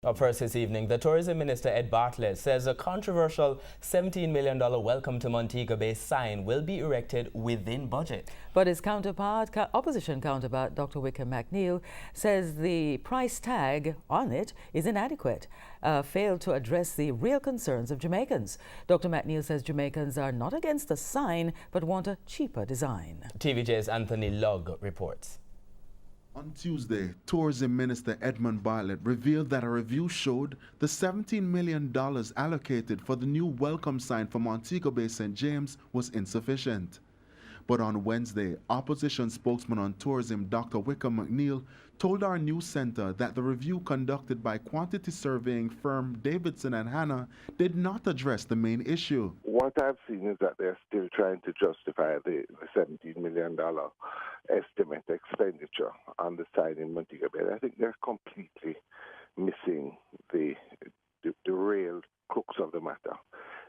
Up first this evening, the Tourism Minister Ed Bartlett says a controversial $17 million Welcome to Montego Bay sign will be erected within budget. But his opposition counterpart, Dr. Wickham McNeil, says the price tag on it is inadequate, failed to address the real concerns of Jamaicans. Dr. McNeil says Jamaicans are not against the sign, but want a cheaper design. TVJ's Anthony Lugg reports. On Tuesday, Tourism Minister Edmund Bartlett revealed that a review showed the $17 million allocated for the new welcome sign for Montego Bay St. James was insufficient. But on Wednesday, opposition spokesman on tourism Dr. Wickham McNeil told our news center that the review conducted by quantity surveying firm Davidson and Hanna did not address the main issue. What I've seen is that they're still trying to justify the $17 million estimate expenditure on the side in Montego Bay. I think they're completely missing the real crux of the matter.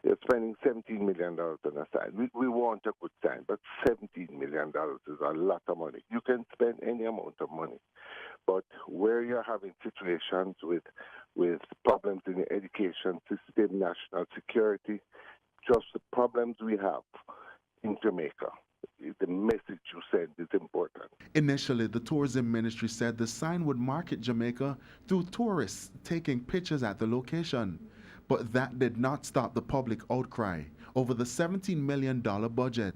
They're spending $17 million on a sign. We want a good sign, but $17 million is a lot of money. You can spend any amount of money, but where you're having situations with problems in the education system, national security, just the problems we have in Jamaica, the message you send is important. Initially, the tourism ministry said the sign would market Jamaica through tourists taking pictures at the location. But that did not stop the public outcry over the $17 million budget.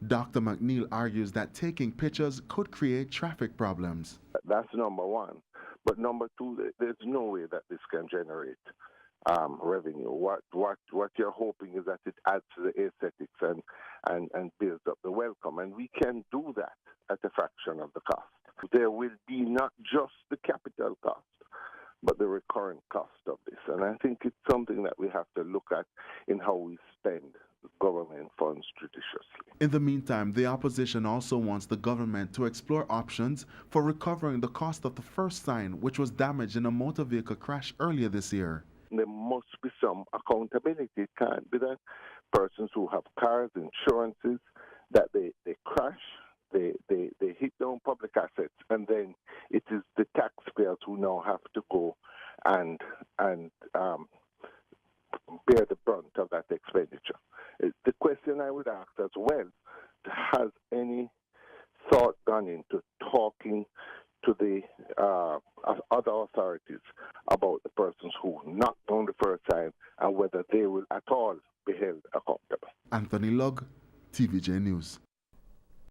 Dr. McNeil argues that taking pictures could create traffic problems. That's number one. But number two, there's no way that this can generate revenue. What you're hoping is that it adds to the aesthetics and builds up the welcome. And we can do that at a fraction of the cost. There will be not just the capital cost, but the recurrent cost of this. And I think it's something that we have to look at in how we spend government funds judiciously. In the meantime, the opposition also wants the government to explore options for recovering the cost of the first sign, which was damaged in a motor vehicle crash earlier this year. There must be some accountability. It can't be that persons who have cars, insurances, that they crash, they hit down public assets, and then it is the taxpayers who now have to go and bear the brunt of that expenditure. The question I would ask as well, has any thought gone into talking to the other authorities about the persons who knocked down the first sign and whether they will at all be held accountable? Anthony Lugg, TVJ News.